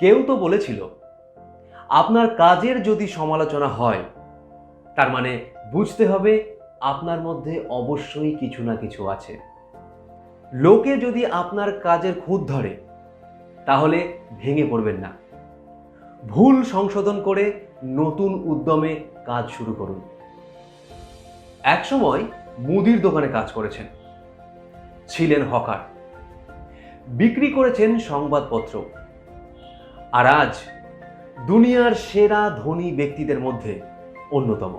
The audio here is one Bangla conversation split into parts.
কেউ তো বলেছিল, আপনার কাজের যদি সমালোচনা হয় তার মানে বুঝতে হবে আপনার মধ্যে অবশ্যই কিছু না কিছু আছে। লোকে যদি আপনার কাজের খুঁত ধরে তাহলে ভেঙে পড়বেন না, ভুল সংশোধন করে নতুন উদ্যমে কাজ শুরু করুন। একসময় মুদির দোকানে কাজ করেছেন, ছিলেন হকার, বিক্রি করেছেন সংবাদপত্র, আর আজ দুনিয়ার সেরা ধনী ব্যক্তিদের মধ্যে অন্যতম।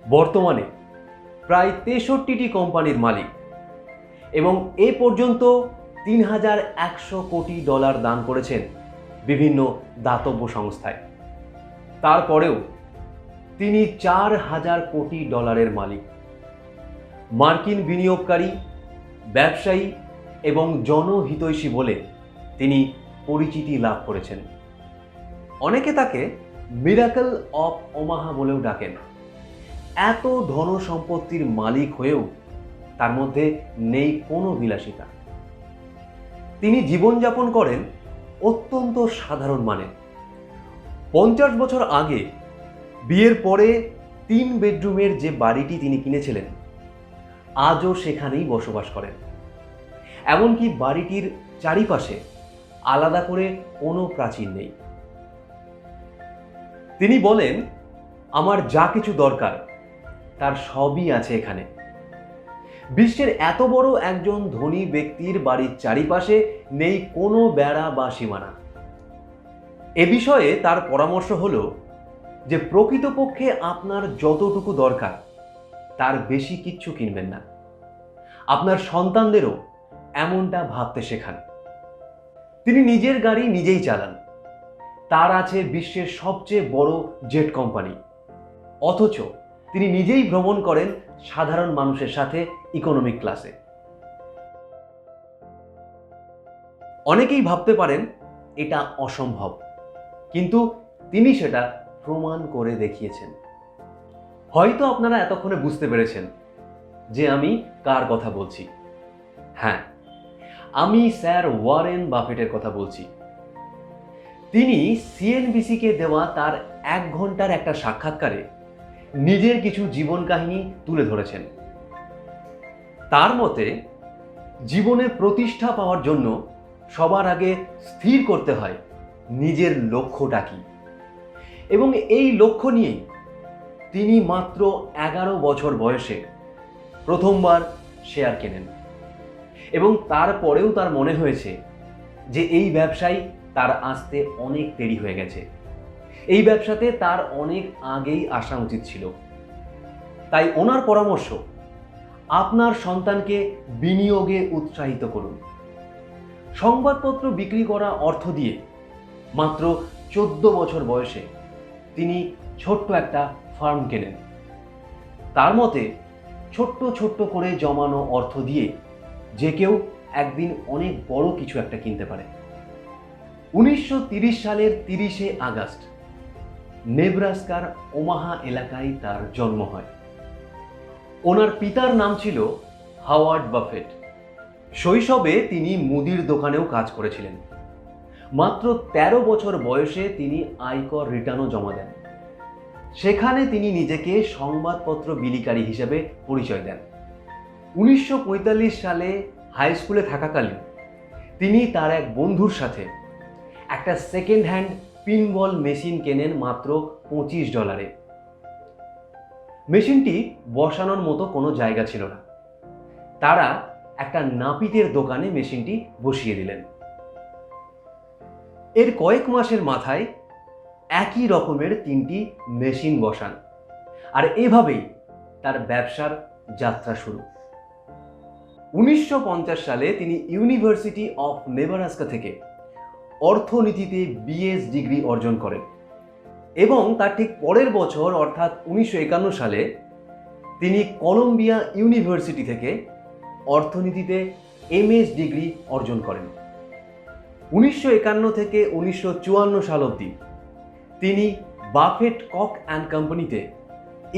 বর্তমানে প্রায় 63টি কোম্পানির মালিক এবং এ পর্যন্ত $3,100 কোটি দান করেছেন বিভিন্ন দাতব্য সংস্থায়। তারপরেও তিনি $4,000 কোটি মালিক। মার্কিন বিনিয়োগকারী, ব্যবসায়ী এবং জনহিতৈষী বলে তিনি পরিচিতি লাভ করেছেন। অনেকে তাকে মিরাকল অফ ওমাহা বলেও ডাকেন। এত ধন সম্পত্তির মালিক হয়েও তার মধ্যে নেই কোনো বিলাসিতা। তিনি জীবনযাপন করেন অত্যন্ত সাধারণ মানের। 50 বছর আগে বিয়ের পরে 3 বেডরুমের যে বাড়িটি তিনি কিনেছিলেন আজও সেখানেই বসবাস করেন। এমনকি বাড়িটির চারিপাশে আলাদা করে কোনো প্রাচীর নেই। তিনি বলেন, আমার যা কিছু দরকার তার সবই আছে এখানে। বিশ্বের এত বড় একজন ধনী ব্যক্তির বাড়ির চারিপাশে নেই কোনো বেড়া বা সীমানা। এ বিষয়ে তার পরামর্শ হলো যে প্রকৃতপক্ষে আপনার যতটুকু দরকার তার বেশি কিচ্ছু কিনবেন না। আপনার সন্তানদেরও এমনটা ভাবতে শেখান। তিনি নিজের গাড়ি নিজেই চালান, তার আছে বিশ্বের সবচেয়ে বড় জেট কোম্পানি, অথচ তিনি নিজেই ভ্রমণ করেন সাধারণ মানুষের সাথে ইকোনমিক ক্লাসে। অনেকেই ভাবতে পারেন এটা অসম্ভব, কিন্তু তিনি সেটা প্রমাণ করে দেখিয়েছেন। হয়তো আপনারা এতক্ষণে বুঝতে পেরেছেন যে আমি কার কথা বলছি। হ্যাঁ, আমি স্যার ওয়ারেন বাফেটের কথা বলছি। তিনি সিএনবিসিকে দেওয়া তার 1 ঘন্টার একটা সাক্ষাৎকারে নিজের কিছু জীবন কাহিনী তুলে ধরেছেন। তার মতে, জীবনে প্রতিষ্ঠা পাওয়ার জন্য সবার আগে স্থির করতে হয় নিজের লক্ষ্যটা কি, এবং এই লক্ষ্য নিয়েই তিনি মাত্র 11 বছর বয়সে প্রথমবার শেয়ার কেনেন, এবং তারপরেও তার মনে হয়েছে যে এই ব্যবসায় তার আসতে অনেক দেরি হয়ে গেছে, এই ব্যবসাতে তার অনেক আগেই আসা উচিত ছিল। তাই ওনার পরামর্শ, আপনার সন্তানকে বিনিয়োগে উৎসাহিত করুন। সংবাদপত্র বিক্রি করা অর্থ দিয়ে মাত্র 14 বছর বয়সে তিনি ছোট্ট একটা ফার্ম কেনেন। তার মতে, ছোট্ট ছোট্ট করে জমানো অর্থ দিয়ে যে কেউ একদিন অনেক বড় কিছু একটা কিনতে পারে। 1930 সালের 30শে আগস্ট নেব্রাস্কার ওমাহা এলাকায় তার জন্ম হয়। ওনার পিতার নাম ছিল হাওয়ার্ড বাফেট। শৈশবে তিনি মুদির দোকানেও কাজ করেছিলেন। মাত্র 13 বছর বয়সে তিনি আয়কর রিটার্নও জমা দেন। সেখানে তিনি নিজেকে সংবাদপত্র বিলিকারী হিসেবে পরিচয় দেন। 1945 সালে হাই স্কুলে থাকাকালীন তিনি তার এক বন্ধুর সাথে একটা সেকেন্ড হ্যান্ড পিনবল মেশিন কেনেন মাত্র $25। মেশিনটি বসানোর মতো কোনো জায়গা ছিল না। তারা একটা নাপিতের দোকানে মেশিনটি বসিয়ে দিলেন। এর কয়েক মাসের মাথায় একই রকমের 3টি মেশিন বসান, আর এভাবেই তার ব্যবসার যাত্রা শুরু। 1950 সালে তিনি ইউনিভার্সিটি অফ নেব্রাস্কা থেকে অর্থনীতিতে বিএস ডিগ্রি অর্জন করেন, এবং তার ঠিক পরের বছর অর্থাৎ 1951 সালে তিনি কলম্বিয়া ইউনিভার্সিটি থেকে অর্থনীতিতে এমএস ডিগ্রি অর্জন করেন। 1951 থেকে 1954 সাল অবধি তিনি বাফেট কক অ্যান্ড কোম্পানিতে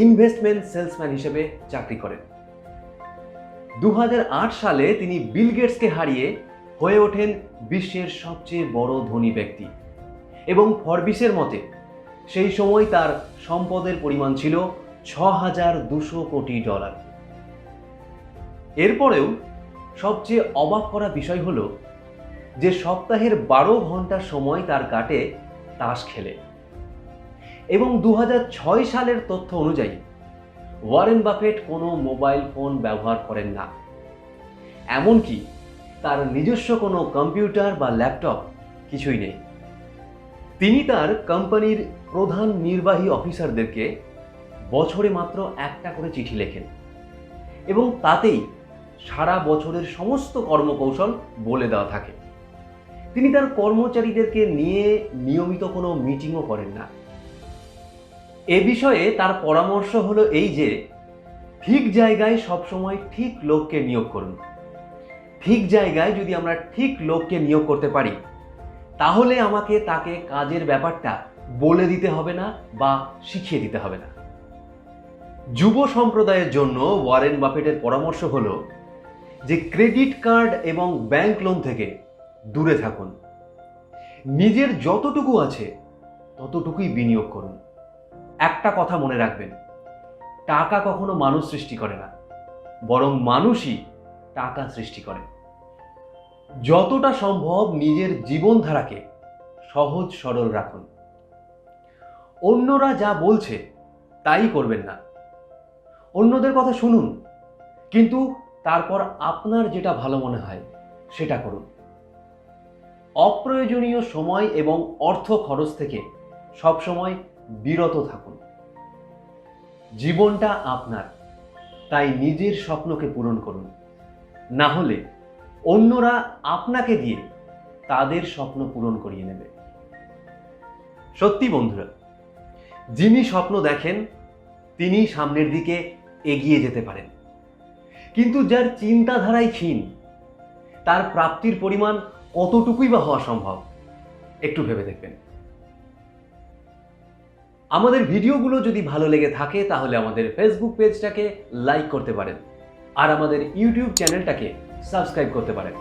ইনভেস্টমেন্ট সেলসম্যান হিসেবে চাকরি করেন। 2008 সালে তিনি বিল গেটসকে হারিয়ে হয়ে ওঠেন বিশ্বের সবচেয়ে বড় ধনী ব্যক্তি। এবং ফরবিসের মতে সেই সময় তার সম্পদের পরিমাণ ছিল $6,200 কোটি। এরপরেও সবচেয়ে অবাক করা বিষয় হলো যে সপ্তাহের 12 ঘন্টা সময় তার কাটে তাস খেলে। এবং 2006 সালের তথ্য অনুযায়ী ওয়ারেন বাফেট কোনো মোবাইল ফোন ব্যবহার করেন না, এমনকি তার নিজস্ব কোনো কম্পিউটার বা ল্যাপটপ কিছুই নেই। তিনি তার কোম্পানির প্রধান নির্বাহী অফিসারদেরকে বছরে মাত্র একটা করে চিঠি লেখেন এবং তাতেই সারা বছরের সমস্ত কর্মকৌশল বলে দেওয়া থাকে। তিনি তার কর্মচারীদেরকে নিয়ে নিয়মিত কোনো মিটিংও করেন না। এ বিষয়ে তার পরামর্শ হলো এই যে ঠিক জায়গায় সবসময় ঠিক লোককে নিয়োগ করুন। ঠিক জায়গায় যদি আমরা ঠিক লোককে নিয়োগ করতে পারি তাহলে আমাকে তাকে কাজের ব্যাপারটা বলে দিতে হবে না বা শিখিয়ে দিতে হবে না। যুব সম্প্রদায়ের জন্য ওয়ারেন বাফেটের পরামর্শ হলো যে ক্রেডিট কার্ড এবং ব্যাংক লোন থেকে দূরে থাকুন। নিজের যতটুকু আছে ততটুকুই বিনিয়োগ করুন। একটা কথা মনে রাখবেন, টাকা কখনো মানুষ সৃষ্টি করে না, বরং মানুষই টাকা সৃষ্টি করে। যতটা সম্ভব নিজের জীবনধারাকে সহজ সরল রাখুন। অন্যরা যা বলছে তাই করবেন না। অন্যদের কথা শুনুন, কিন্তু তারপর আপনার যেটা ভালো মনে হয় সেটা করুন। অপ্রয়োজনীয় সময় এবং অর্থ খরচ থেকে সবসময় বিরত থাকুন। জীবনটা আপনার, তাই নিজের স্বপ্নকে পূরণ করুন, না হলে অন্যরা আপনাকে দিয়ে তাদের স্বপ্ন পূরণ করিয়ে নেবে। সত্যি বন্ধুরা, যিনি স্বপ্ন দেখেন তিনি সামনের দিকে এগিয়ে যেতে পারেন, কিন্তু যার চিন্তাধারাই ক্ষীণ তার প্রাপ্তির পরিমাণ কতটুকুই বা হওয়া সম্ভব একটু ভেবে দেখবেন। আমাদের ভিডিওগুলো যদি ভালো লেগে থাকে তাহলে আমাদের ফেসবুক পেজটাকে লাইক করতে পারেন আর আমাদের ইউটিউব চ্যানেলটাকে সাবস্ক্রাইব করতে পারেন।